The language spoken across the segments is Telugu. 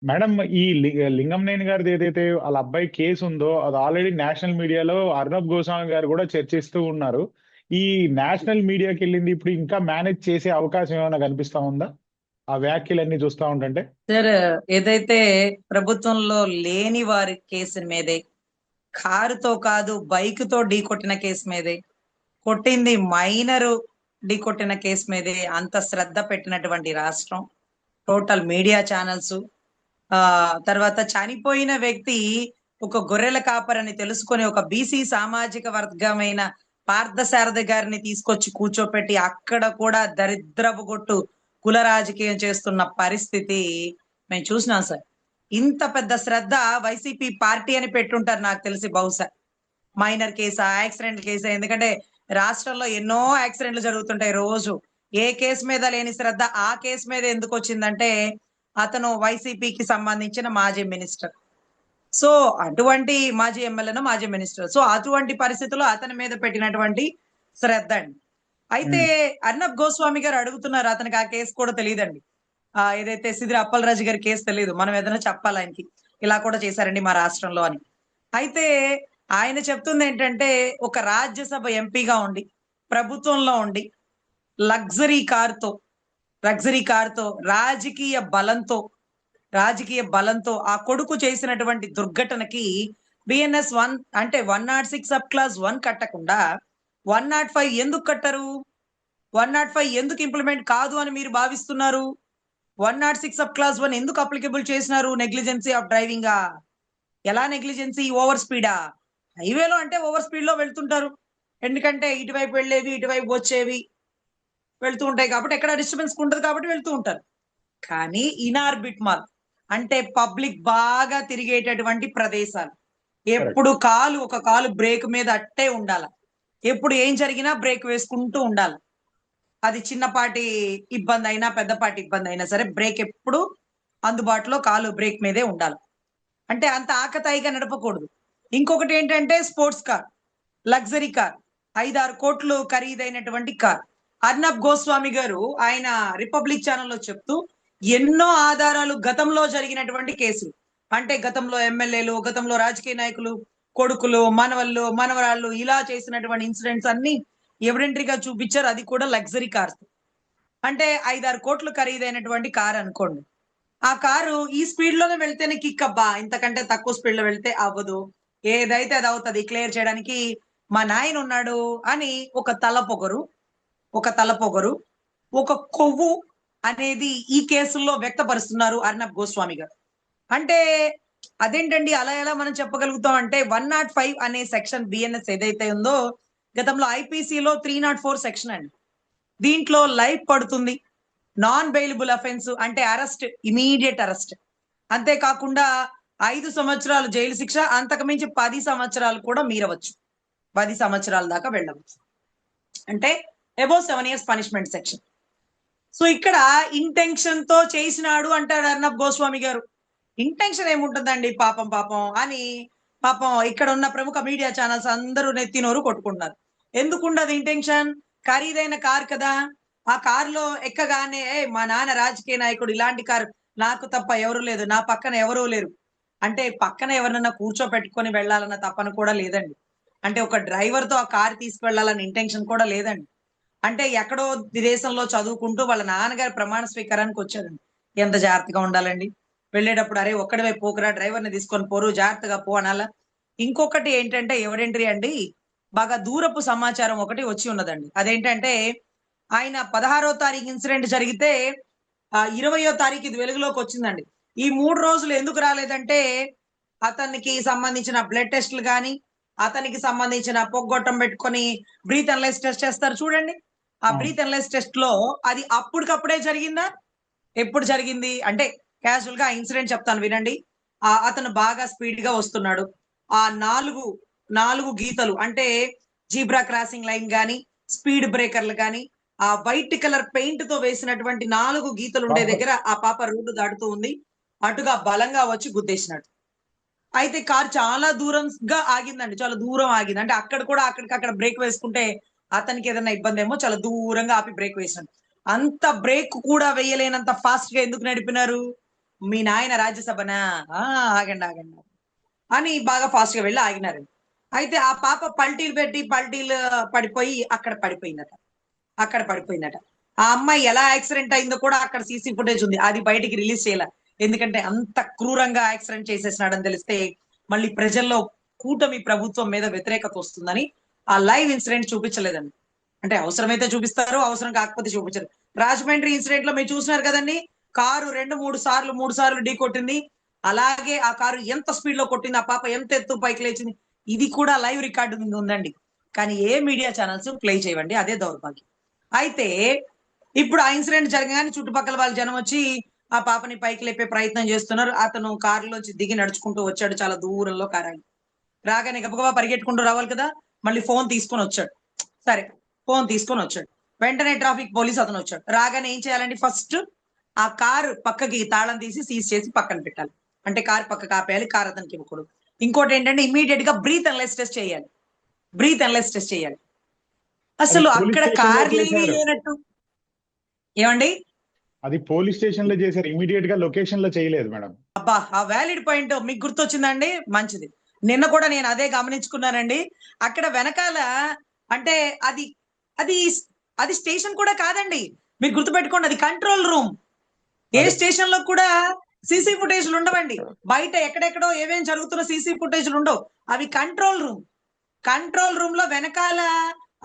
మేడం, ఈ లింగంనేని గారిది ఏదైతే వాళ్ళ అబ్బాయి కేసు ఉందో అది ఆల్రెడీ నేషనల్ మీడియాలో అర్నబ్ గోస్వామి గారు కూడా చర్చిస్తూ ఉన్నారు. ఈ నేషనల్ మీడియాకి వెళ్ళింది ఇప్పుడు ఇంకా మేనేజ్ చేసే అవకాశం ఏమైనా కనిపిస్తా ఉందా ఆ వ్యాఖ్యలన్నీ చూస్తా ఉంటుంటే? సార్, ఏదైతే ప్రభుత్వంలో లేని వారి కేసు మీదే, కారుతో కాదు బైక్ తో ఢీ కొట్టిన కేసు మీదే, కొట్టింది మైనరు ఢీ కొట్టిన కేసు మీదే అంత శ్రద్ధ పెట్టినటువంటి రాష్ట్రం, టోటల్ మీడియా ఛానల్స్. ఆ తర్వాత చనిపోయిన వ్యక్తి ఒక గొర్రెల కాపరని తెలుసుకొని ఒక బీసీ సామాజిక వర్గమైన పార్థసారథి గారిని తీసుకొచ్చి కూర్చోపెట్టి అక్కడ కూడా దరిద్రపు కొట్టు కుల రాజకీయం చేస్తున్న పరిస్థితి మేము చూసినాం సార్. ఇంత పెద్ద శ్రద్ధ వైసీపీ పార్టీ అని పెట్టుంటారు నాకు తెలిసి, బహుశా మైనర్ కేసా యాక్సిడెంట్ కేసా, ఎందుకంటే రాష్ట్రంలో ఎన్నో యాక్సిడెంట్లు జరుగుతుంటాయి రోజు. ఏ కేసు మీద లేని శ్రద్ధ ఆ కేసు మీద ఎందుకు వచ్చిందంటే అతను వైసీపీకి సంబంధించిన మాజీ మినిస్టర్. సో అటువంటి మాజీ ఎమ్మెల్యేను మాజీ మినిస్టర్, సో అటువంటి పరిస్థితుల్లో అతని మీద పెట్టినటువంటి శ్రద్ధ అండి. అయితే ఉమ్. అర్నబ్ గోస్వామి గారు అడుగుతున్నారు, అతనికి ఆ కేసు కూడా తెలియదండి. ఏదైతే సిదిరి అప్పలరాజు గారి కేసు తెలియదు, మనం ఏదైనా చెప్పాలి ఆయనకి ఇలా కూడా చేశారండి మా రాష్ట్రంలో అని. అయితే ఆయన చెప్తుంది ఏంటంటే, ఒక రాజ్యసభ ఎంపీగా ఉండి ప్రభుత్వంలో ఉండి లగ్జరీ కారుతో లగ్జరీ కారుతో రాజకీయ బలంతో ఆ కొడుకు చేసినటువంటి దుర్ఘటనకి బిఎన్ఎస్ 1 అంటే 106 సబ్ క్లాస్ 1 కట్టకుండా 105 ఎందుకు కట్టరు? 105 ఎందుకు ఇంప్లిమెంట్ కాదు అని మీరు భావిస్తున్నారు? 106 సబ్ క్లాస్ 1 ఎందుకు అప్లికబుల్ చేసినారు? నెగ్లిజెన్సీ ఆఫ్ డ్రైవింగా? ఎలా నెగ్లిజెన్సీ? ఓవర్ స్పీడా? హైవేలో అంటే ఓవర్ స్పీడ్ లో వెళ్తుంటారు, ఎందుకంటే ఇటువైపు వెళ్ళేవి ఇటువైపు వచ్చేవి వెళ్తూ ఉంటాయి కాబట్టి ఎక్కడ డిస్టర్బెన్స్ ఉండదు కాబట్టి వెళ్తూ ఉంటారు. కానీ ఇనార్బిట్ మాల్ అంటే పబ్లిక్ బాగా తిరిగేటటువంటి ప్రదేశాలు, కరెక్ట్. ఎప్పుడు ఒక కాలు బ్రేక్ మీద అట్టే ఉండాలి. ఎప్పుడు ఏం జరిగినా బ్రేక్ వేసుకుంటూ ఉండాలి. అది చిన్నపాటి ఇబ్బంది అయినా పెద్దపాటి ఇబ్బంది అయినా సరే బ్రేక్ ఎప్పుడు అందుబాటులో, కాలు బ్రేక్ మీదే ఉండాలి. అంటే అంత ఆకతాయిగా నడపకూడదు. ఇంకొకటి ఏంటంటే స్పోర్ట్స్ కార్, లగ్జరీ కార్, 5-6 కోట్లు ఖరీదైనటువంటి కార్. అర్నబ్ గోస్వామి గారు ఆయన రిపబ్లిక్ ఛానల్లో చెప్తూ ఎన్నో ఆధారాలు, గతంలో జరిగినటువంటి కేసులు, అంటే గతంలో ఎమ్మెల్యేలు, గతంలో రాజకీయ నాయకులు కొడుకులు, మనవళ్ళు, మనవరాళ్ళు ఇలా చేసినటువంటి ఇన్సిడెంట్స్ అన్ని ఎవిడెంటరీగా చూపించారు. అది కూడా లగ్జరీ కార్స్. అంటే 5-6 కోట్లు ఖరీదైనటువంటి కార్ అనుకోండి. ఆ కారు ఈ స్పీడ్ లోనే వెళ్తేనే కిక్ అబ్బా, ఇంతకంటే తక్కువ స్పీడ్ లో వెళ్తే అవ్వదు, ఏదైతే అది అవుతుంది క్లియర్ చేయడానికి మా నాయన ఉన్నాడు అని ఒక తలపొగరు, ఒక కొవ్వు అనేది ఈ కేసుల్లో వ్యక్తపరుస్తున్నారు అర్నబ్ గోస్వామి గారు. అంటే అదేంటండి, అలా ఎలా మనం చెప్పగలుగుతాం అంటే 105 అనే సెక్షన్ బిఎన్ఎస్ ఏదైతే ఉందో గతంలో ఐపీసీలో 304 సెక్షన్ అండి. దీంట్లో లైఫ్ పడుతుంది. నాన్ బెయిలబుల్ అఫెన్స్ అంటే అరెస్ట్, ఇమీడియట్ అరెస్ట్. అంతేకాకుండా 5 సంవత్సరాలు జైలు శిక్ష, అంతకు మించి 10 సంవత్సరాలు కూడా మీరవచ్చు, 10 సంవత్సరాల దాకా వెళ్ళవచ్చు. అంటే above 7 years punishment section. So ఇక్కడ ఇంటెన్షన్ తో చేసినాడు అంటాడు అర్నబ్ గోస్వామి గారు. ఇంటెన్షన్ ఏముంటుందండి, పాపం పాపం అని పాపం ఇక్కడ ఉన్న ప్రముఖ మీడియా ఛానల్స్ అందరూ నెత్తినోరు కొట్టుకుంటున్నారు. ఎందుకుండదు ఇంటెన్షన్? ఖరీదైన కార్ కదా. ఆ కారులో ఎక్కగానే మా నాన్న రాజకీయ నాయకుడు, ఇలాంటి కారు నాకు తప్ప ఎవరు లేదు, నా పక్కన ఎవరూ లేరు అంటే పక్కన ఎవరినన్నా కూర్చోపెట్టుకొని వెళ్ళాలన్న తపన కూడా లేదండి. అంటే ఒక డ్రైవర్ తో ఆ కారు తీసుకువెళ్ళాలన్న ఇంటెన్షన్ కూడా లేదండి. అంటే ఎక్కడో విదేశంలో చదువుకుంటూ వాళ్ళ నాన్నగారి ప్రమాణ స్వీకారానికి వచ్చాడండి. ఎంత జాగ్రత్తగా ఉండాలండి వెళ్ళేటప్పుడు. అరే ఒక్కడివే పోకురా, డ్రైవర్ని తీసుకొని పోరు, జాగ్రత్తగా పో అనాలా? ఇంకొకటి ఏంటంటే ఎవరెంట్రీ అండి, బాగా దూరపు సమాచారం ఒకటి వచ్చి ఉన్నదండి. అదేంటంటే ఆయన 16వ తారీఖు ఇన్సిడెంట్ జరిగితే 20వ తారీఖు ఇది వెలుగులోకి వచ్చిందండి. ఈ 3 రోజులు ఎందుకు రాలేదంటే అతనికి సంబంధించిన బ్లడ్ టెస్టులు కానీ, అతనికి సంబంధించిన పొగ్గొట్టం పెట్టుకొని బ్రీత్ అనలైజ్ టెస్ట్ చేస్తారు చూడండి. ఆ అవును. బ్రీత్ అనలైజ్ టెస్ట్ లో అది అప్పటికప్పుడే జరిగిందా? ఎప్పుడు జరిగింది అంటే క్యాజువల్ గా ఇన్సిడెంట్ చెప్తాను వినండి. అతను బాగా స్పీడ్ గా వస్తున్నాడు. ఆ నాలుగు నాలుగు గీతలు అంటే జీబ్రా క్రాసింగ్ లైన్ గాని, స్పీడ్ బ్రేకర్లు గాని, ఆ వైట్ కలర్ పెయింట్ తో వేసినటువంటి 4 గీతలు ఉండే ప్రాపర్. దగ్గర ఆ పాప రోడ్డు దాటుతూ ఉంది. అటుగా బలంగా వచ్చి గుద్దేసినాడు. అయితే కార్ చాలా దూరంగా ఆగిందండి, చాలా దూరం ఆగింది. అంటే అక్కడ కూడా అక్కడికక్కడ బ్రేక్ వేసుకుంటే అతనికి ఏదైనా ఇబ్బంది ఏమో, చాలా దూరంగా ఆపి బ్రేక్ వేసినాడు. అంత బ్రేక్ కూడా వేయలేనంత ఫాస్ట్ గా ఎందుకు నడిపినారు? మీ నాయన రాజ్యసభనా ఆగండి ఆగండి అని బాగా ఫాస్ట్ గా వెళ్ళి ఆగినారండి. అయితే ఆ పాప పల్టీలు పెట్టి పల్టీలు పడిపోయి అక్కడ పడిపోయిందట. ఆ అమ్మాయి ఎలా యాక్సిడెంట్ అయిందో కూడా అక్కడ సీసీ ఫుటేజ్ ఉంది, అది బయటికి రిలీజ్ చేయాల. ఎందుకంటే అంత క్రూరంగా యాక్సిడెంట్ చేసేసినాడని తెలిస్తే మళ్ళీ ప్రజల్లో కూటమి ప్రభుత్వం మీద వ్యతిరేకత వస్తుందని ఆ లైవ్ ఇన్సిడెంట్ చూపించలేదండి. అంటే అవసరమైతే చూపిస్తారు, అవసరం కాకపోతే చూపించరు. రాజమండ్రి ఇన్సిడెంట్ లో మీరు చూసినారు కదండి, కారు 2-3 సార్లు ఢీ కొట్టింది. అలాగే ఆ కారు ఎంత స్పీడ్ లో కొట్టింది, ఆ పాప ఎంత ఎత్తు పైకి లేచింది, ఇది కూడా లైవ్ రికార్డు మీద ఉందండి. కానీ ఏ మీడియా ఛానల్స్ ప్లే చేయవండి, అదే దౌర్భాగ్యం. అయితే ఇప్పుడు ఆ ఇన్సిడెంట్ జరగగానే చుట్టుపక్కల వాళ్ళ జనం వచ్చి ఆ పాపని పైకి లేపే ప్రయత్నం చేస్తున్నారు. అతను కారులోంచి దిగి నడుచుకుంటూ వచ్చాడు, చాలా దూరంలో కారాలి. రాగానే గబగబా పరిగెట్టుకుంటూ రావాలి కదా, మళ్ళీ ఫోన్ తీసుకొని వచ్చాడు. సరే, ఫోన్ తీసుకొని వచ్చాడు. వెంటనే ట్రాఫిక్ పోలీస్ అతను వచ్చాడు. రాగానే ఏం చేయాలండి, ఫస్ట్ ఆ కారు పక్కకి తాళం తీసి సీజ్ చేసి పక్కన పెట్టాలి. అంటే కారు పక్కకి ఆపేయాలి, కారు అతనికి ఇవ్వకూడదు. ఇంకోటి ఏంటంటే ఇమీడియట్ గా బ్రీత్ అనలైజ్ టెస్ట్ చేయాలి. అది అసలు పోలీస్ అక్కడ స్టేషన్ లో కార్లేమీ చేశారు. లేనట్టు. ఏమండి? అది పోలీస్ స్టేషన్ లో చేశారు, ఇమీడియట్ గా లొకేషన్ లో చేయలేదు మేడం. అబ్బా, ఆ వ్యాలిడ్ పాయింట్ మీకు గుర్తొచ్చిందండి, మంచిది. నిన్న కూడా నేను అదే గమనించుకున్నానండి. అక్కడ వెనకాల అంటే అది అది అది స్టేషన్ కూడా కాదండి, మీరు గుర్తుపెట్టుకోండి, అది కంట్రోల్ రూమ్. ఏ అదే స్టేషన్ లో కూడా సీసీ ఫుటేజ్లు ఉండవండి. బయట ఎక్కడెక్కడో ఏమేం జరుగుతున్న సీసీ ఫుటేజ్లు ఉండవు. అవి కంట్రోల్ రూమ్ లో వెనకాల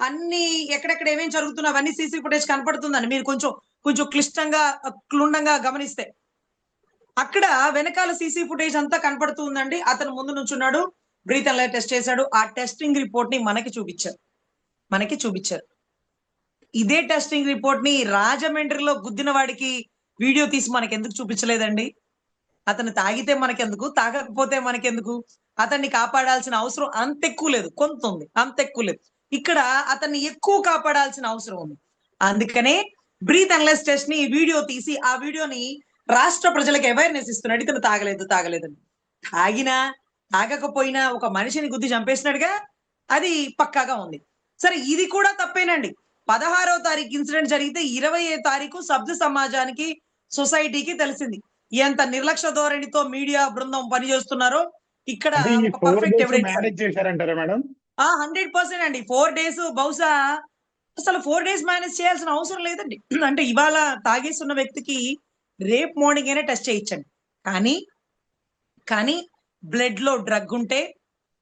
అన్ని ఎక్కడెక్కడ ఏమేం జరుగుతున్నా అవన్నీ సీసీ ఫుటేజ్ కనపడుతుందండి. మీరు కొంచెం కొంచెం క్లుండంగా గమనిస్తే అక్కడ వెనకాల సీసీ ఫుటేజ్ అంతా కనపడుతుందండి. అతను ముందు నుంచున్నాడు, బ్రీత్ అలా టెస్ట్ చేశాడు. ఆ టెస్టింగ్ రిపోర్ట్ ని మనకి చూపించారు. ఇదే టెస్టింగ్ రిపోర్ట్ ని రాజమండ్రిలో గుద్దిన వాడికి వీడియో తీసి మనకి ఎందుకు చూపించలేదండి? అతను తాగితే మనకెందుకు, తాగకపోతే మనకెందుకు? అతన్ని కాపాడాల్సిన అవసరం అంత ఎక్కువ లేదు, కొంత ఉంది, అంత ఎక్కువ లేదు. ఇక్కడ అతన్ని ఎక్కువ కాపాడాల్సిన అవసరం ఉంది. అందుకనే బ్రీత్ అనలైజ్ టెస్ట్ ని వీడియో తీసి ఆ వీడియోని రాష్ట్ర ప్రజలకు అవేర్నెస్ ఇస్తున్నాడు. ఇతను తాగలేదని. తాగినా తాగకపోయినా ఒక మనిషిని గుద్ది చంపేసినాడుగా, అది పక్కాగా ఉంది. సరే, ఇది కూడా తప్పేనండి. 16వ తారీఖు ఇన్సిడెంట్ జరిగితే 20వ తారీఖు సభ్య సమాజానికి, సొసైటీకి తెలిసింది. ఎంత నిర్లక్ష్య ధోరణితో మీడియా బృందం పనిచేస్తున్నారో ఇక్కడ అంటే ఈ ఒక 4 పర్ఫెక్ట్ డేస్ ఎవిడెన్స్ అండి. మేనేజ్ చేశారంటారా మేడం? 100% అండి. 4 డేస్ బహుశా అసలు 4 డేస్ మేనేజ్ చేయాల్సిన అవసరం లేదండి. అంటే ఇవాళ తాగేసి ఉన్న వ్యక్తికి రేపు మార్నింగ్ అయినా టెస్ట్ చేయించండి. కానీ కానీ బ్లడ్ లో డ్రగ్ ఉంటే,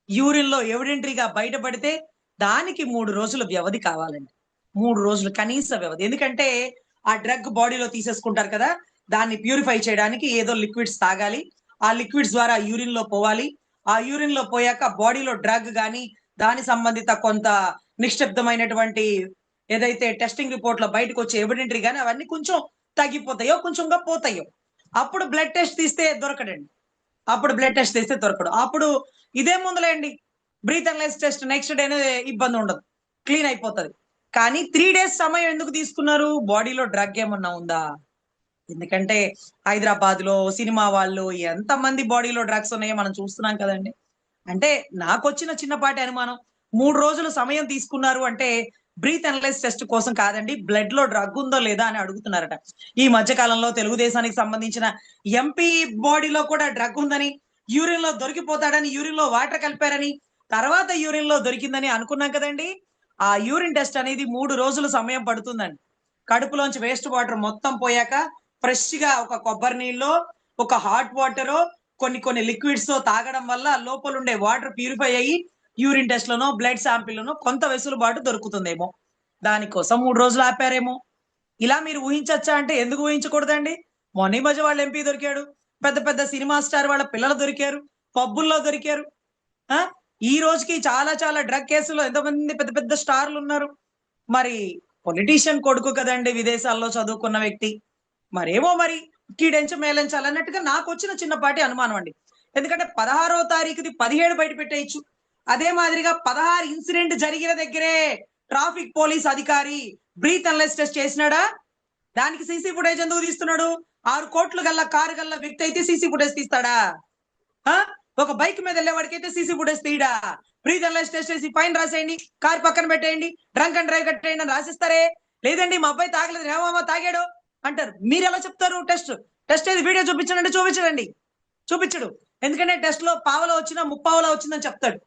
యూరిన్ లో ఎవిడెంటరీగా బయటపడితే దానికి 3 రోజుల వ్యవధి కావాలండి. 3 రోజులు కనీస వ్యవధి. ఎందుకంటే ఆ డ్రగ్ బాడీలో తీసేసుకుంటారు కదా, దాన్ని ప్యూరిఫై చేయడానికి ఏదో లిక్విడ్స్ తాగాలి. ఆ లిక్విడ్స్ ద్వారా యూరిన్ లో పోవాలి. ఆ యూరిన్ లో పోయాక బాడీలో డ్రగ్ గాని దాని సంబంధిత కొంత నిశ్శబ్దమైనటువంటి ఏదైతే టెస్టింగ్ రిపోర్ట్ లో బయటకు వచ్చే ఎవిడెంటరీ గాని అవన్నీ కొంచెం తగ్గిపోతాయో కొంచెంగా పోతాయో అప్పుడు బ్లడ్ టెస్ట్ తీస్తే దొరకడండి. అప్పుడు ఇదే ముందులేండి, బ్రీత్ అనలైజ్ టెస్ట్ నెక్స్ట్ డేనే ఇబ్బంది ఉండదు, క్లీన్ అయిపోతుంది. కానీ 3 డేస్ సమయం ఎందుకు తీసుకున్నారు? బాడీలో డ్రగ్ ఏమన్నా ఉందా? ఎందుకంటే హైదరాబాద్ లో సినిమా వాళ్ళు ఎంతమంది బాడీలో డ్రగ్స్ ఉన్నాయో మనం చూస్తున్నాం కదండి. అంటే నాకు వచ్చిన చిన్నపాటి అనుమానం, 3 రోజులు సమయం తీసుకున్నారు అంటే బ్రీత్ అనలైజ్ టెస్ట్ కోసం కాదండి, బ్లడ్ లో డ్రగ్ ఉందో లేదా అని అడుగుతున్నారట. ఈ మధ్య కాలంలో తెలుగుదేశానికి సంబంధించిన ఎంపీ బాడీలో కూడా డ్రగ్ ఉందని, యూరిన్ లో దొరికిపోతాడని యూరిన్ లో వాటర్ కలిపారని, తర్వాత యూరిన్ లో దొరికిందని అనుకున్నాం కదండి. ఆ యూరిన్ టెస్ట్ అనేది 3 రోజులు సమయం పడుతుందండి. కడుపులోంచి వేస్ట్ వాటర్ మొత్తం పోయాక ఫ్రెష్ గా ఒక కొబ్బరి నీళ్ళో, ఒక హాట్ వాటరో, కొన్ని లిక్విడ్స్ తో తాగడం వల్ల లోపల ఉండే వాటర్ ప్యూరిఫై అయ్యి యూరిన్ టెస్ట్ లోనో బ్లడ్ శాంపిల్ లోనో కొంత వెసులుబాటు దొరుకుతుందేమో. దానికోసం 3 రోజులు ఆపారేమో. ఇలా మీరు ఊహించచ్చా అంటే ఎందుకు ఊహించకూడదండి? మొన్న ఈ మధ్య వాళ్ళ ఎంపీ దొరికాడు, పెద్ద పెద్ద సినిమా స్టార్ వాళ్ళ పిల్లలు దొరికారు, పబ్బుల్లో దొరికారు. ఆ ఈ రోజుకి చాలా చాలా డ్రగ్ కేసుల్లో ఎంతమంది పెద్ద పెద్ద స్టార్లు ఉన్నారు. మరి పొలిటీషియన్ కొడుకు కదండి, విదేశాల్లో చదువుకున్న వ్యక్తి. మరేమో మరి కీడెంచ మేలంచాలన్నట్టుగా నాకు వచ్చిన చిన్నపాటి అనుమానం అండి. ఎందుకంటే 16వ తారీఖుది 17 బయట పెట్టేయచ్చు. అదే మాదిరిగా 16 ఇన్సిడెంట్ జరిగిన దగ్గరే ట్రాఫిక్ పోలీస్ అధికారి బ్రీత్ అనలైజ్ టెస్ట్ చేసినాడా? దానికి సీసీ ఫుటేజ్ ఎందుకు తీస్తున్నాడు? 6 కోట్లు గల్ల కారు గల్ల వ్యక్తి అయితే సీసీ ఫుటేజ్ తీస్తాడా? ఒక బైక్ మీద వెళ్ళేవాడికైతే సీసీ ఫుటేజ్ తీయడా? బ్రీత్ అనలైజ్ టెస్ట్ చేసి ఫైన్ రాసేయండి, కారు పక్కన పెట్టేయండి, డ్రంక్ అండ్ డ్రైవ్ కట్టేయండి అని రాసిస్తారే. లేదండి మా అబ్బాయి తాగలేదు, రేమమ్మ తాగాడు అంటారు. మీరు ఎలా చెప్తారు టెస్ట్? టెస్ట్ ఏది వీడియో చూపించండి, చూపించడండి, చూపించడు. ఎందుకంటే టెస్ట్ లో పావలో వచ్చినా ముప్పావలో వచ్చిందని చెప్తాడు.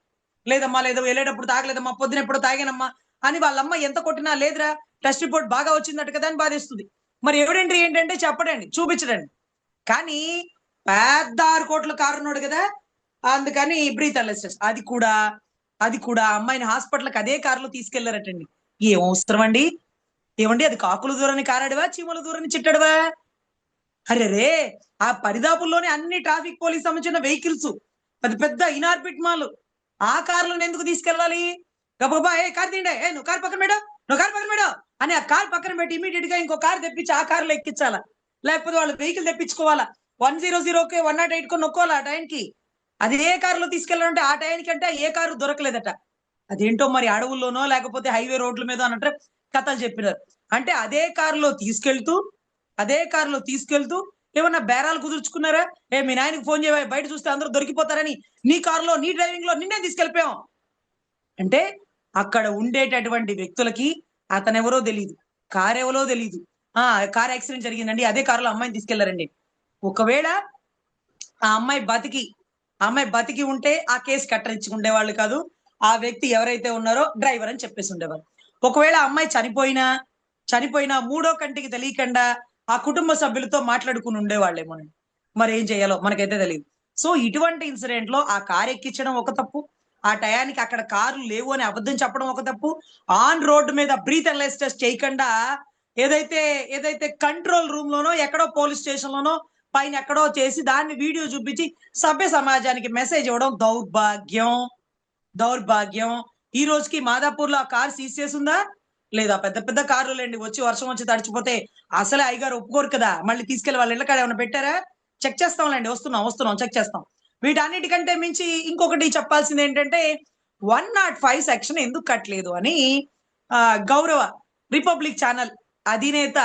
లేదమ్మా లేదు, వెళ్ళేటప్పుడు తాగలేదమ్మా, పొద్దున ఎప్పుడు తాగానమ్మా అని వాళ్ళమ్మ ఎంత కొట్టినా లేదురా టెస్ట్ రిపోర్ట్ బాగా వచ్చిందట కదా అని బాధిస్తుంది. మరి ఎవిడెంట్రీ ఏంటంటే చెప్పడండి, చూపించడండి. కానీ పెద్ద 6 కోట్ల కారు ఉన్నాడు కదా, అందుకని బ్రీత్ అలెస్టెస్ అది కూడా అమ్మాయిని హాస్పిటల్కి అదే కారులో తీసుకెళ్లారటండి. ఏం అవసరం అండి? ఏమండి అది కాకులు దూరని కారాడువా, చీమల దూరని చిట్టడువా? అరే ఆ పరిదాపుల్లోనే అన్ని ట్రాఫిక్ పోలీస్ సంబంధించిన వెహికల్స్, పెద్ద పెద్ద ఇనార్బిట్ మాల్, ఆ కార్లను ఎందుకు తీసుకెళ్ళాలి? గబగబా ఏ కార్ తీయండి, ఏ నువ్వు కార్ పక్కన పెట్టు, నువ్వు కార్ పక్కన పెట్టు అని ఆ కార్ పక్కన పెట్టి ఇమీడియట్ గా ఇంకో కార్ తెప్పించి ఆ కారులో ఎక్కించాలా? లేకపోతే వాళ్ళు వెహికల్ తెప్పించుకోవాలా? 100కి 108 కు నొక్కోవాలా ఆ టైంకి? అదే కారులో తీసుకెళ్ళాలంటే ఆ టైంకి అంటే ఏ కారు దొరకలేదట. అదేంటో మరి అడవుల్లోనో లేకపోతే హైవే రోడ్ల మీద అన్నట్టు కథలు చెప్పినారు. అంటే అదే కారులో తీసుకెళ్తూ ఏమన్నా బేరాలు కుదుర్చుకున్నారా? మీ నాయనకి ఫోన్ చేయవా, బయట చూస్తే అందరూ దొరికిపోతారని నీ కారులో నీ డ్రైవింగ్ లో నిన్నే తీసుకెళ్ళిపోయాం అంటే అక్కడ ఉండేటటువంటి వ్యక్తులకి అతనెవరో తెలియదు, కార్ ఎవరో తెలియదు. కార్ యాక్సిడెంట్ జరిగిందండి, అదే కారులో అమ్మాయిని తీసుకెళ్లారండి. ఒకవేళ ఆ అమ్మాయి బతికి ఉంటే ఆ కేసు కట్టరించి ఉండేవాళ్ళు కాదు. ఆ వ్యక్తి ఎవరైతే ఉన్నారో డ్రైవర్ అని చెప్పేసి ఉండేవాళ్ళు. ఒకవేళ అమ్మాయి చనిపోయినా మూడో కంటికి తెలియకుండా ఆ కుటుంబ సభ్యులతో మాట్లాడుకుని ఉండేవాళ్ళేమోనండి. మరి ఏం చేయాలో మనకైతే తెలియదు. సో ఇటువంటి ఇన్సిడెంట్ లో ఆ కార్ ఎక్కించడం ఒక తప్పు, ఆ టయానికి అక్కడ కార్లు లేవు అని అబద్ధం చెప్పడం ఒక తప్పు, ఆన్ రోడ్డు మీద బ్రీత్ అనలైజ్ టెస్ట్ చేయకుండా ఏదైతే ఏదైతే కంట్రోల్ రూమ్ లోనో ఎక్కడో పోలీస్ స్టేషన్ లోనో పైన ఎక్కడో చేసి దాన్ని వీడియో చూపించి సభ్య సమాజానికి మెసేజ్ ఇవ్వడం దౌర్భాగ్యం. ఈ రోజుకి మాదాపూర్ లో ఆ కార్ సీజ్ చేసిందా లేదా? పెద్ద పెద్ద కార్లు లేండి, వర్షం వచ్చి తడిచిపోతే అసలే అయ్యగారు ఒప్పుకోరు కదా, మళ్ళీ తీసుకెళ్లి వాళ్ళ ఇళ్ళకాడ ఏమైనా పెట్టారా? చెక్ చేస్తాంలేండి, వస్తున్నాం చెక్ చేస్తాం. వీటన్నిటికంటే మించి ఇంకొకటి చెప్పాల్సింది ఏంటంటే 105 సెక్షన్ ఎందుకు కట్టలేదు అని గౌరవ రిపబ్లిక్ ఛానల్ అధినేత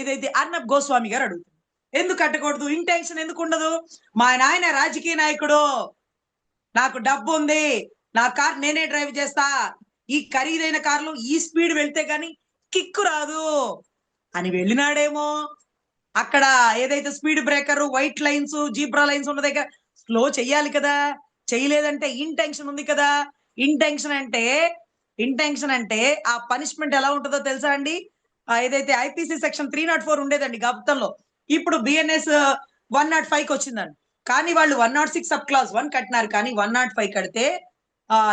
ఏదైతే అర్నబ్ గోస్వామి గారు అడుగుతారు. ఎందుకు కట్టకూడదు? ఇంటెన్షన్ ఎందుకు ఉండదు? మా నాయన రాజకీయ నాయకుడు, నాకు డబ్బు ఉంది, నా కార్ నేనే డ్రైవ్ చేస్తా, ఈ ఖరీదైన కార్లు ఈ స్పీడ్ వెళ్తే గాని కిక్కు రాదు అని వెళ్ళినాడేమో. అక్కడ ఏదైతే speed breaker, white lines, zebra lines ఉన్న దగ్గర స్లో చెయ్యాలి కదా, చేయలేదంటే ఇంటెన్షన్ ఉంది కదా. ఇంటెన్షన్ అంటే ఆ పనిష్మెంట్ ఎలా ఉంటుందో తెలుసా అండి? ఏదైతే ఐపీసీ సెక్షన్ 304 ఉండేదండి గతంలో, ఇప్పుడు బిఎన్ఎస్ 105కి వచ్చిందండి. కానీ వాళ్ళు 106 సబ్ క్లాస్ 1 కట్టినారు, కానీ 105 కడితే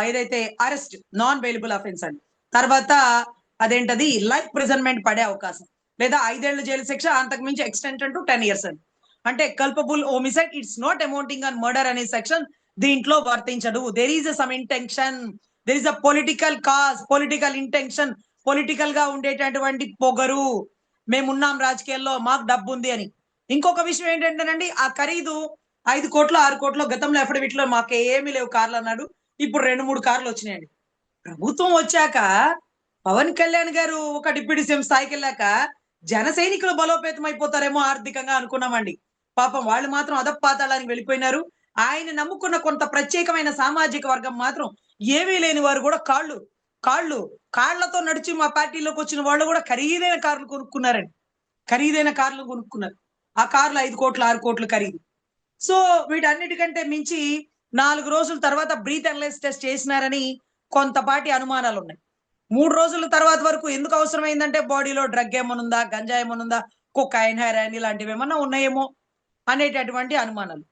ఏదైతే అరెస్ట్ నాన్ బెయిలబుల్ అఫెన్స్ అండి. తర్వాత అదేంటది లైఫ్ ప్రిజన్మెంట్ పడే అవకాశం, లేదా 5 ఏళ్ల జైలు శిక్ష, అంతకు మించి ఎక్స్టెన్షన్ టు 10 years అండి. అంటే culpable homicide it's not amounting on murder అనే సెక్షన్ దీంట్లో వర్తించదు. There is some intention, there is a political cause, political intention, political గా ఉండేటటువంటి పొగరు, మేమున్నాం రాజకీయాల్లో, మాకు డబ్బు ఉంది అని. ఇంకొక విషయం ఏంటంటేనండి, ఆ ఖరీదు 5 కోట్లు 6 కోట్లు గతంలో అఫిడవిట్ లో మాకు ఏమీ లేవు కార్లు అన్నాడు. ఇప్పుడు 2-3 కార్లు వచ్చినాయండి. ప్రభుత్వం వచ్చాక పవన్ కళ్యాణ్ గారు ఒక డిప్యూటీ సీఎం స్థాయికి వెళ్ళాక జన సైనికులు బలోపేతం అయిపోతారేమో ఆర్థికంగా అనుకున్నామండి. పాపం వాళ్ళు మాత్రం అధపాతాళానికి వెళ్ళిపోయినారు. ఆయన నమ్ముకున్న కొంత ప్రత్యేకమైన సామాజిక వర్గం మాత్రం ఏమీ లేని వారు కూడా కాళ్ళతో నడిచి మా పార్టీలోకి వచ్చిన వాళ్ళు కూడా ఖరీదైన కార్లు కొనుక్కున్నారండి. ఆ కార్లు 5 కోట్లు 6 కోట్లు ఖరీదు. సో వీటన్నిటికంటే మించి 4 రోజుల తర్వాత బ్రీత్ అనలైజ్ టెస్ట్ చేసినారని కొంతపాటి అనుమానాలు ఉన్నాయి. 3 రోజుల తర్వాత వరకు ఎందుకు అవసరమైందంటే బాడీలో డ్రగ్ ఏమనుందా, గంజా ఏమనుందా, కొకైన్, హెరాయిన్ ఇలాంటివి ఏమన్నా ఉన్నాయేమో అనేటటువంటి అనుమానాలు.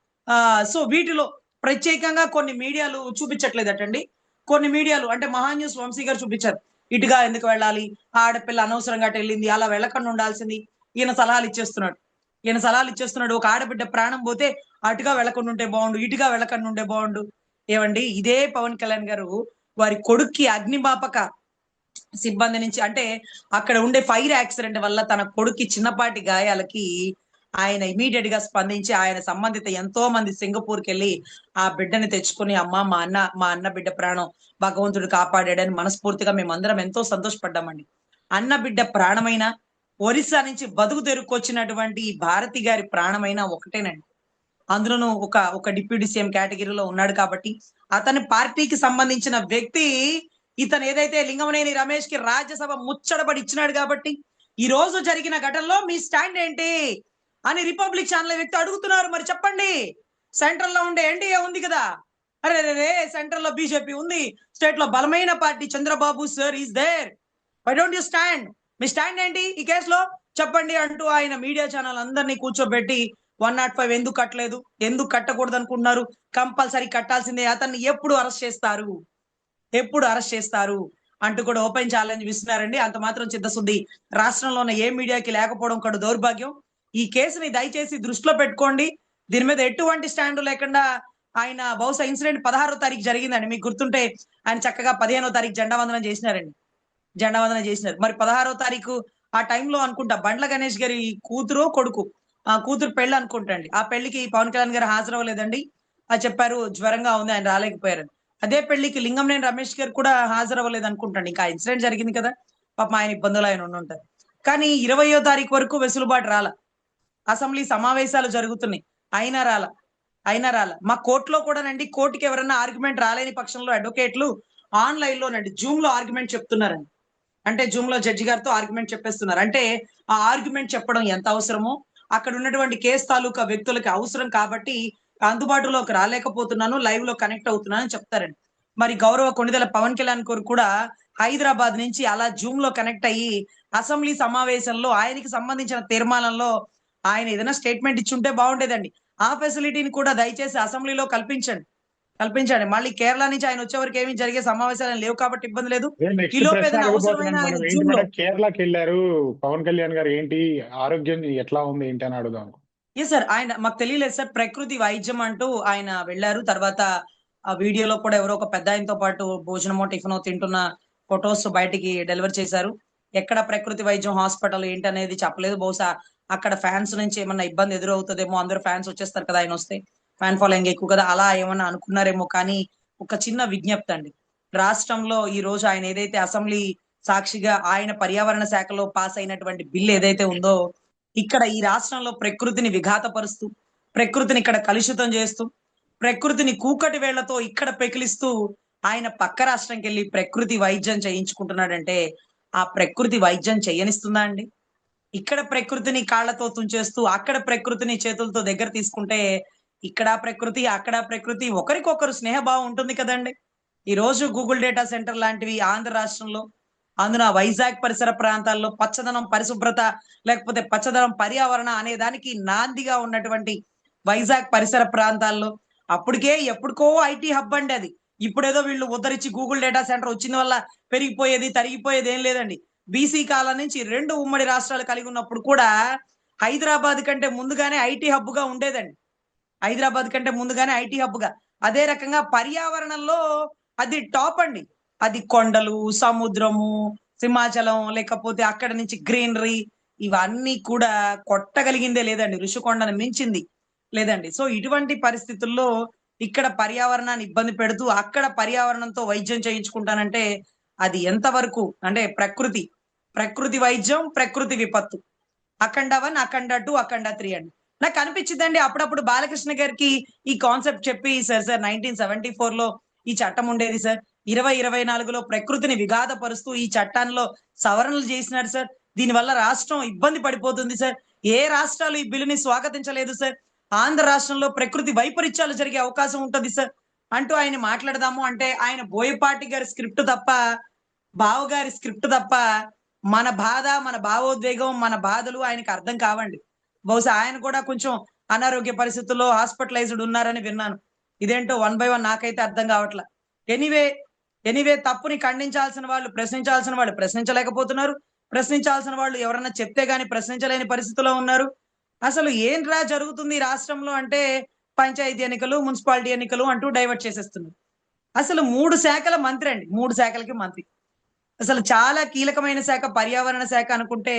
సో వీటిలో ప్రత్యేకంగా కొన్ని మీడియాలు చూపించట్లేదటండి. కొన్ని మీడియాలు అంటే మహాన్యూస్ వంశీ గారు చూపించారు. ఇటుగా ఎందుకు వెళ్ళాలి, ఆడపిల్ల అనవసరంగా వెళ్ళింది, అలా వెళ్ళకుండా ఉండాల్సింది. ఈయన సలహాలు ఇచ్చేస్తున్నాడు. ఒక ఆడబిడ్డ ప్రాణం పోతే అటుగా వెళ్ళకుండా ఉంటే బాగుండు, ఇటుగా వెళ్ళకుండా ఉంటే బాగుండు. ఏమండి, ఇదే పవన్ కళ్యాణ్ గారు వారి కొడుక్కి అగ్నిమాపక సిబ్బంది నుంచి, అంటే అక్కడ ఉండే ఫైర్ యాక్సిడెంట్ వల్ల తన కొడుక్కి చిన్నపాటి గాయాలకి ఆయన ఇమీడియట్ గా స్పందించి ఆయన సంబంధిత ఎంతో మంది సింగపూర్కి వెళ్ళి ఆ బిడ్డని తెచ్చుకుని, అమ్మ మా అన్న బిడ్డ ప్రాణం భగవంతుడు కాపాడాడని మనస్ఫూర్తిగా మేమందరం ఎంతో సంతోషపడ్డామండి. అన్న బిడ్డ ప్రాణమైన, ఒరిస్సా నుంచి బతుకు తెరుక్కొచ్చినటువంటి భారతి గారి ప్రాణమైన ఒకటేనండి. అందులోనూ ఒక డిప్యూటీ సీఎం కేటగిరీలో ఉన్నాడు కాబట్టి, అతని పార్టీకి సంబంధించిన వ్యక్తి ఇతను ఏదైతే లింగమనేని రమేష్ కి రాజ్యసభ ముచ్చటపడి ఇచ్చినాడు కాబట్టి, ఈ రోజు జరిగిన ఘటనలో మీ స్టాండ్ ఏంటి? అని రిపబ్లిక్ ఛానల్ వ్యక్తి అడుగుతున్నారు. మరి చెప్పండి, సెంట్రల్ లో ఉండే ఎన్డీఏ ఉంది కదా, అరే రే సెంట్రల్ లో బీజేపీ ఉంది, స్టేట్ లో బలమైన party Chandrababu sir is there, why don't you stand, మీ స్టాండ్ ఏంటి ఈ కేసులో చెప్పండి అంటూ ఆయన మీడియా ఛానల్ అందరినీ కూర్చోబెట్టి 105 ఎందుకు కట్టలేదు, ఎందుకు కట్టకూడదు అనుకుంటున్నారు, కంపల్సరీ కట్టాల్సిందే, అతన్ని ఎప్పుడు అరెస్ట్ చేస్తారు, ఎప్పుడు అరెస్ట్ చేస్తారు అంటూ కూడా ఓపెన్ ఛాలెంజ్ ఇస్తున్నారండి. అంత మాత్రం చిత్తశుద్ధి రాష్ట్రంలో ఉన్న ఏ మీడియాకి లేకపోవడం కూడా దౌర్భాగ్యం. ఈ కేసుని దయచేసి దృష్టిలో పెట్టుకోండి. దీని మీద ఎటువంటి స్టాండ్ లేకుండా ఆయన బహుశా ఇన్సిడెంట్ 16వ తారీఖు జరిగిందండి, మీకు గుర్తుంటే ఆయన చక్కగా 15వ తారీఖు జెండా వందనం చేసినారండి, జెండా వందనం చేసినారు. మరి 16వ తారీఖు ఆ టైంలో అనుకుంటా బండ్ల గణేష్ గారి కూతురు కొడుకు, ఆ కూతురు పెళ్లి అనుకుంటండి, ఆ పెళ్లికి పవన్ కళ్యాణ్ గారు హాజరవ్వలేదండి, అది చెప్పారు జ్వరంగా ఉంది ఆయన రాలేకపోయారు. అదే పెళ్లికి లింగంనేని రమేష్ గారు కూడా హాజరవ్వలేదు అనుకుంటాండి, ఇంకా ఇన్సిడెంట్ జరిగింది కదా, పాపం ఆయన ఇబ్బందులు ఆయన ఉండుంటారు. కానీ 20వ తారీఖు వరకు వెసులుబాటు రాల, అసెంబ్లీ సమావేశాలు జరుగుతున్నాయి, అయినా రాల. మా కోర్టులో కూడానండి, కోర్టుకి ఎవరన్నా ఆర్గ్యుమెంట్ రాలేని పక్షంలో అడ్వకేట్లు ఆన్లైన్ లోనండి జూమ్ లో ఆర్గ్యుమెంట్ చెప్తున్నారండి. అంటే జూమ్ లో జడ్జి గారితో ఆర్గ్యుమెంట్ చెప్పేస్తున్నారు. అంటే ఆ ఆర్గ్యుమెంట్ చెప్పడం ఎంత అవసరమో అక్కడ ఉన్నటువంటి కేసు తాలూకా వ్యక్తులకి అవసరం కాబట్టి అందుబాటులోకి రాలేకపోతున్నాను, లైవ్ లో కనెక్ట్ అవుతున్నాను అని చెప్తారండి. మరి గౌరవ కొణిదెల పవన్ కళ్యాణ్ గారు కూడా హైదరాబాద్ నుంచి అలా జూమ్ లో కనెక్ట్ అయ్యి అసెంబ్లీ సమావేశంలో ఆయనకి సంబంధించిన తీర్మానంలో ఆయన ఏదైనా స్టేట్మెంట్ ఇచ్చి ఉంటే బాగుండేదండి. ఆ ఫెసిలిటీని కూడా దయచేసి అసెంబ్లీలో కల్పించండి. మళ్ళీ కేరళ నుంచి ఆయన వచ్చే వరకు ఏమి జరిగే సమావేశాలు లేవు కాబట్టి ఇబ్బంది లేదు. నెక్స్ట్ ఈలోపు ప్రశ్న ఏదైనా అవసరమైన అడగబోతున్నాను ఆయన మేడం. ఏంటి జూమ్ లో, మేడం, కేరళకి వెళ్ళారు పవన్ కళ్యాణ్ గారు, ఏంటి ఆరోగ్యం ఎట్లా ఉంది ఏంటి అని అడుగుదాం. ఎస్ సార్, ఆయన మాకు తెలియలేదు సార్, ప్రకృతి వైద్యం అంటూ ఆయన వెళ్ళారు. తర్వాత ఆ వీడియోలో కూడా ఎవరో ఒక పెద్ద ఆయనతో పాటు భోజనమో టిఫినో తింటున్న ఫొటోస్ బయటికి డెలివర్ చేశారు. ఎక్కడ ప్రకృతి వైద్యం హాస్పిటల్ ఏంటి అనేది చెప్పలేదు. బహుశా అక్కడ ఫ్యాన్స్ నుంచి ఏమన్నా ఇబ్బంది ఎదురవుతుందేమో, అందరూ ఫ్యాన్స్ వచ్చేస్తారు కదా ఆయన వస్తే, ఫ్యాన్ ఫాలోయింగ్ ఎక్కువ కదా, అలా ఏమన్నా అనుకున్నారేమో. కానీ ఒక చిన్న విజ్ఞప్తి అండి, రాష్ట్రంలో ఈ రోజు ఆయన ఏదైతే అసెంబ్లీ సాక్షిగా ఆయన పర్యావరణ శాఖలో పాస్ అయినటువంటి బిల్ ఏదైతే ఉందో, ఇక్కడ ఈ రాష్ట్రంలో ప్రకృతిని విఘాతపరుస్తూ, ప్రకృతిని ఇక్కడ కలుషితం చేస్తూ, ప్రకృతిని కూకటి వేళ్లతో ఇక్కడ పెకిలిస్తూ ఆయన పక్క రాష్ట్రంకి వెళ్ళి ప్రకృతి వైద్యం చేయించుకుంటున్నాడంటే ఆ ప్రకృతి వైద్యం చేయనిస్తుందా అండి? ఇక్కడ ప్రకృతిని కాళ్లతో తుంచేస్తూ అక్కడ ప్రకృతిని చేతులతో దగ్గర తీసుకుంటే ఇక్కడ ప్రకృతి అక్కడ ప్రకృతి ఒకరికొకరు స్నేహభావం ఉంటుంది కదండి. ఈ రోజు గూగుల్ డేటా సెంటర్ లాంటివి ఆంధ్ర రాష్ట్రంలో, అందున వైజాగ్ పరిసర ప్రాంతాల్లో పచ్చదనం పరిశుభ్రత లేకపోతే పచ్చదనం పర్యావరణ అనే దానికి నాందిగా ఉన్నటువంటి వైజాగ్ పరిసర ప్రాంతాల్లో అప్పటికే ఎప్పటికో ఐటీ హబ్ అండి అది. ఇప్పుడేదో వీళ్ళు ఉద్ధరించి గూగుల్ డేటా సెంటర్ వచ్చిన వల్ల పెరిగిపోయేది తరిగిపోయేది ఏం లేదండి. బీసీ కాలం నుంచి 2 ఉమ్మడి రాష్ట్రాలు కలిగి ఉన్నప్పుడు కూడా హైదరాబాద్ కంటే ముందుగానే ఐటీ హబ్ గా ఉండేదండి. హైదరాబాద్ కంటే ముందుగానే ఐటీ హబ్ గా. అదే రకంగా పర్యావరణంలో అది టాప్ అండి. అది కొండలు, సముద్రము, సింహాచలం, లేకపోతే అక్కడ నుంచి గ్రీనరీ, ఇవన్నీ కూడా కొట్టగలిగిందే లేదండి. ఋషికొండను మించింది లేదండి. సో ఇటువంటి పరిస్థితుల్లో ఇక్కడ పర్యావరణాన్ని ఇబ్బంది పెడుతూ అక్కడ పర్యావరణంతో వైద్యం చేయించుకుంటానంటే అది ఎంతవరకు అంటే ప్రకృతి వైద్యం, ప్రకృతి విపత్తు. అఖండ 1, అఖండ 2, అఖండ 3 అండి. నాకు అనిపించిందండి అప్పుడప్పుడు బాలకృష్ణ గారికి ఈ కాన్సెప్ట్ చెప్పి, సార్ 1974 లో ఈ చట్టం ఉండేది సార్, 2024లో ప్రకృతిని విఘాతపరుస్తూ ఈ చట్టాల్లో సవరణలు చేసినారు సార్, దీనివల్ల రాష్ట్రం ఇబ్బంది పడిపోతుంది సార్, ఏ రాష్ట్రాలు ఈ బిల్లుని స్వాగతించలేదు సార్, ఆంధ్ర రాష్ట్రంలో ప్రకృతి వైపరీత్యాలు జరిగే అవకాశం ఉంటది సార్ అంటూ ఆయన మాట్లాడదాము అంటే ఆయన బోయపాటి గారి స్క్రిప్ట్ తప్ప, బావగారి స్క్రిప్ట్ తప్ప మన బాధ, మన భావోద్వేగం, మన బాధలు ఆయనకి అర్థం కావండి. బహుశా ఆయన కూడా కొంచెం అనారోగ్య పరిస్థితుల్లో హాస్పిటలైజ్డ్ ఉన్నారని విన్నాను. ఇదేంటో 1 బై 1 నాకైతే అర్థం కావట్లా. ఎనీవే తప్పుని ఖండించాల్సిన వాళ్ళు ప్రశ్నించాల్సిన వాళ్ళు ప్రశ్నించలేకపోతున్నారు. ప్రశ్నించాల్సిన వాళ్ళు ఎవరన్నా చెప్తే గాని ప్రశ్నించలేని పరిస్థితిలో ఉన్నారు. అసలు ఏంట్రా జరుగుతుంది ఈ రాష్ట్రంలో అంటే పంచాయతీ ఎన్నికలు, మున్సిపాలిటీ ఎన్నికలు అంటూ డైవర్ట్ చేసేస్తున్నారు. అసలు 3 శాఖల మంత్రి అండి. 3 శాఖలకి మంత్రి. అసలు చాలా కీలకమైన శాఖ పర్యావరణ శాఖ అనుకుంటే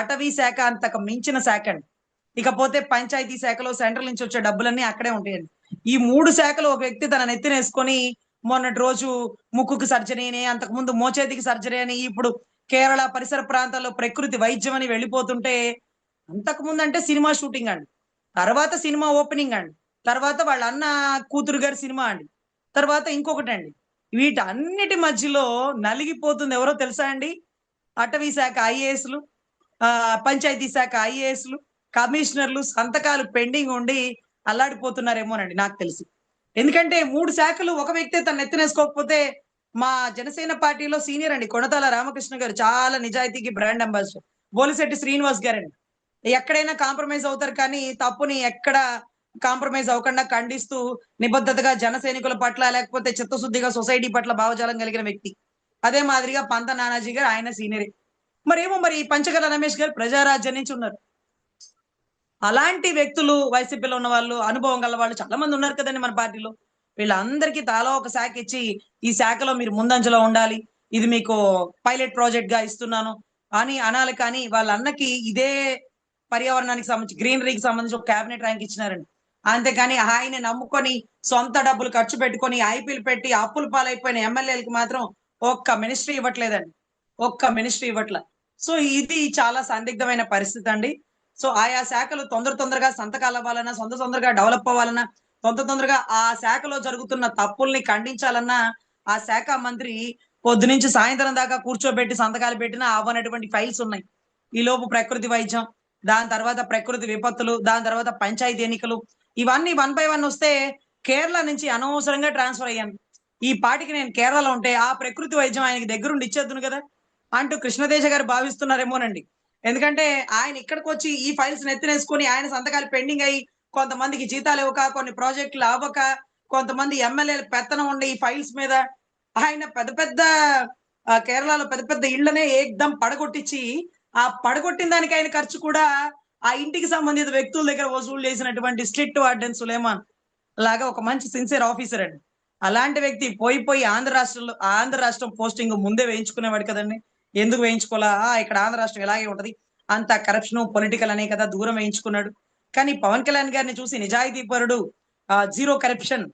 అటవీ శాఖ అంతకు మించిన శాఖ అండి. ఇకపోతే పంచాయతీ శాఖలో సెంట్రల్ నుంచి వచ్చే డబ్బులన్నీ అక్కడే ఉంటాయండి. ఈ 3 శాఖలు ఒక వ్యక్తి తన నెత్తినేసుకొని మొన్నటి రోజు ముక్కుకు సర్జరీ అని, అంతకుముందు మోచేతికి సర్జరీ అని, ఇప్పుడు కేరళ పరిసర ప్రాంతాల్లో ప్రకృతి వైద్యం అని వెళ్ళిపోతుంటే, అంతకుముందు అంటే సినిమా షూటింగ్ అండి, తర్వాత సినిమా ఓపెనింగ్ అండి, తర్వాత వాళ్ళ అన్న కూతురు గారి సినిమా అండి, తర్వాత ఇంకొకటండి. వీటన్నిటి మధ్యలో నలిగిపోతుంది ఎవరో తెలుసా అండి? అటవీ శాఖ ఐఏఎస్లు, పంచాయతీ శాఖ ఐఏఎస్లు, కమిషనర్లు సంతకాలు పెండింగ్ ఉండి అల్లాడిపోతున్నారేమోనండి నాకు తెలిసి. ఎందుకంటే 3 శాఖలు ఒక వ్యక్తే తన నెత్తినేసుకోకపోతే మా జనసేన పార్టీలో సీనియర్ అండి కొణతాల రామకృష్ణ గారు చాలా నిజాయితీకి బ్రాండ్ అంబాసిడర్. బోలిశెట్టి శ్రీనివాస్ గారండి. ఎక్కడైనా కాంప్రమైజ్ అవుతారు కానీ తప్పుని ఎక్కడ కాంప్రమైజ్ అవ్వకుండా ఖండిస్తూ నిబద్ధతగా జన సైనికుల పట్ల లేకపోతే చిత్తశుద్ధిగా సొసైటీ పట్ల భావజాలం కలిగిన వ్యక్తి. అదే మాదిరిగా పంత నానాజీ గారు ఆయన సీనియరే. మరేమో మరి పంచకర్ల రమేష్ గారు ప్రజారాజ్యం నుంచి ఉన్నారు. అలాంటి వ్యక్తులు వైసీపీలో ఉన్న వాళ్ళు అనుభవం గల వాళ్ళు చాలా మంది ఉన్నారు కదండి మన పార్టీలో. వీళ్ళందరికీ తాలా ఒక శాఖ ఇచ్చి ఈ శాఖలో మీరు ముందంజలో ఉండాలి, ఇది మీకు పైలట్ ప్రాజెక్ట్ గా ఇస్తున్నాను అని అనాలి. కానీ వాళ్ళ అన్నకి ఇదే పర్యావరణానికి సంబంధించి గ్రీనరీకి సంబంధించి ఒక కేబినెట్ ర్యాంక్ ఇచ్చినారండి. అంతేకాని ఆయన నమ్ముకొని సొంత డబ్బులు ఖర్చు పెట్టుకొని ఐపీఎల్ పెట్టి అప్పుల పాలైపోయిన ఎమ్మెల్యేలకు మాత్రం ఒక్క మినిస్ట్రీ ఇవ్వట్లేదండి. ఒక్క మినిస్ట్రీ ఇవ్వట్ల. సో ఇది చాలా సందిగ్ధమైన పరిస్థితి అండి. సో ఆయా శాఖలు తొందరగా సంతకాలు అవ్వాలన్నా, తొందరగా డెవలప్ అవ్వాలన్నా, తొందరగా ఆ శాఖలో జరుగుతున్న తప్పుల్ని ఖండించాలన్నా ఆ శాఖ మంత్రి పొద్దునుంచి సాయంత్రం దాకా కూర్చోబెట్టి సంతకాలు పెట్టినా అవ్వనటువంటి ఫైల్స్ ఉన్నాయి. ఈ లోపు ప్రకృతి వైద్యం, దాని తర్వాత ప్రకృతి విపత్తులు, దాని తర్వాత పంచాయతీ ఎన్నికలు, ఇవన్నీ 1 బై 1 వస్తే కేరళ నుంచి అనవసరంగా ట్రాన్స్ఫర్ అయ్యాను. ఈ పాటికి నేను కేరళలో ఉంటే ఆ ప్రకృతి వైద్యం ఆయనకి దగ్గరుండి ఇచ్చేద్దును కదా అంటూ కృష్ణతేజ గారు భావిస్తున్నారేమోనండి. ఎందుకంటే ఆయన ఇక్కడికి వచ్చి ఈ ఫైల్స్ నెత్తినేసుకొని ఆయన సంతకాలు పెండింగ్ అయ్యి కొంతమందికి జీతాలు ఇవ్వక, కొన్ని ప్రాజెక్టులు అవ్వక, కొంతమంది ఎమ్మెల్యేల పెత్తనం ఉండి ఈ ఫైల్స్ మీద ఆయన పెద్ద పెద్ద కేరళలో పెద్ద పెద్ద ఇళ్లనే ఏకదం పడగొట్టించి ఆ పడగొట్టిన దానికి ఆయన ఖర్చు కూడా ఆ ఇంటికి సంబంధిత వ్యక్తుల దగ్గర వసూలు చేసినటువంటి స్ట్రిక్ట్ వార్డెన్ సులేమాన్ లాగా ఒక మంచి సిన్సియర్ ఆఫీసర్ అండి. అలాంటి వ్యక్తి పోయి ఆంధ్ర రాష్ట్రం పోస్టింగ్ ముందే వేయించుకునేవాడు కదండి. ఎందుకు వేయించుకోవాలా, ఇక్కడ ఆంధ్ర రాష్ట్రం ఇలాగే ఉంటది, అంత కరప్షన్ పొలిటికల్ అనే కదా దూరం వేయించుకున్నాడు. కానీ పవన్ కళ్యాణ్ గారిని చూసి నిజాయితీ పరుడు, జీరో కరప్షన్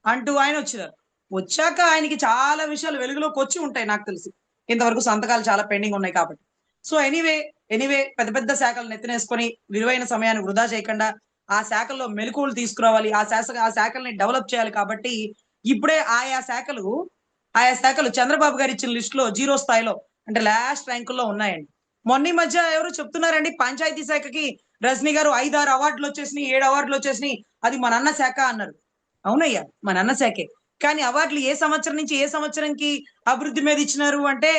అంటూ ఆయన వచ్చాక ఆయనకి చాలా విషయాలు వెలుగులోకి వచ్చి ఉంటాయి నాకు తెలిసి. ఇంతవరకు సంతకాలు చాలా పెండింగ్ ఉన్నాయి కాబట్టి. సో ఎనీవే పెద్ద పెద్ద శాఖలు నెత్తినేసుకొని విలువైన సమయాన్ని వృధా చేయకుండా ఆ శాఖల్లో మెలకువలు తీసుకురావాలి, ఆ శాఖల్ని డెవలప్ చేయాలి. కాబట్టి ఇప్పుడే ఆయా శాఖలు చంద్రబాబు గారు ఇచ్చిన లిస్ట్ లో 0 స్థాయిలో అంటే లాస్ట్ ర్యాంకుల్లో ఉన్నాయండి. మొన్న ఈ మధ్య ఎవరు చెప్తున్నారండి, పంచాయతీ శాఖకి రజనీ గారు 5-6 అవార్డులు వచ్చేసినాయి, 7 అవార్డులు వచ్చేసినాయి, అది మన అన్న శాఖ అన్నారు. అవునయ్యా, మన అన్న శాఖే. కానీ అవార్డులు ఏ సంవత్సరం నుంచి ఏ సంవత్సరంకి అభివృద్ధి మీద ఇచ్చినారు అంటే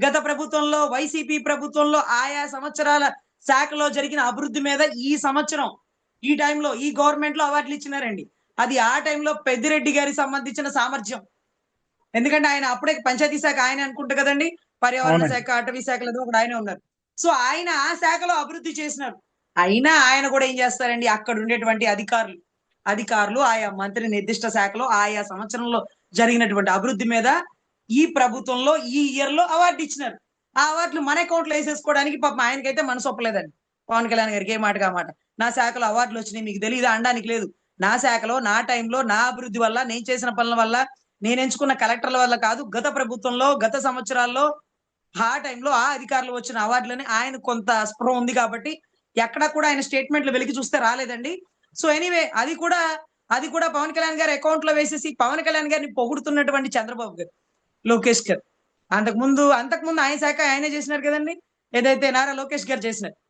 గత ప్రభుత్వంలో వైసీపీ ప్రభుత్వంలో ఆయా సంవత్సరాల శాఖలో జరిగిన అభివృద్ధి మీద ఈ సంవత్సరం ఈ టైంలో ఈ గవర్నమెంట్ లో అవార్డులు ఇచ్చినారండి. అది ఆ టైంలో పెద్దిరెడ్డి గారికి సంబంధించిన సామర్థ్యం. ఎందుకంటే ఆయన అప్పుడే పంచాయతీ శాఖ ఆయన అనుకుంటా కదండి, పర్యావరణ శాఖ, అటవీ శాఖలో కూడా ఆయన ఉన్నారు. సో ఆయన ఆ శాఖలో అభివృద్ధి చేసినారు. అయినా ఆయన కూడా ఏం చేస్తారండి, అక్కడ ఉండేటువంటి అధికారులు ఆయా మంత్రి నిర్దిష్ట శాఖలో ఆయా సంవత్సరంలో జరిగినటువంటి అభివృద్ధి మీద ఈ ప్రభుత్వంలో ఈ ఇయర్ లో అవార్డు ఇచ్చినారు. ఆ అవార్డులు మన అకౌంట్ లో వేసేసుకోవడానికి పాపం ఆయనకైతే మనసు ఒప్పలేదండి. పవన్ కళ్యాణ్ గారికి ఏ మాట మాట, నా శాఖలో అవార్డులు వచ్చినాయి మీకు తెలియదా అనడానికి లేదు. నా శాఖలో నా టైంలో నా అభివృద్ధి వల్ల నేను చేసిన పనుల వల్ల నేను ఎంచుకున్న కలెక్టర్ల వల్ల కాదు, గత ప్రభుత్వంలో గత సంవత్సరాల్లో ఆ టైంలో ఆ అధికారులు వచ్చిన అవార్డులని ఆయన కొంత స్పృహ ఉంది కాబట్టి ఎక్కడా కూడా ఆయన స్టేట్మెంట్లు వెలికి చూస్తే రాలేదండి. సో ఎనీవే అది కూడా పవన్ కళ్యాణ్ గారి అకౌంట్ లో వేసేసి పవన్ కళ్యాణ్ గారిని పొగుడుతున్నటువంటి చంద్రబాబు గారు, లోకేష్ గారు అంతకుముందు ఆయన శాఖ ఆయనే చేసినారు కదండి, ఏదైతే నారా లోకేష్ గారు చేసినారు.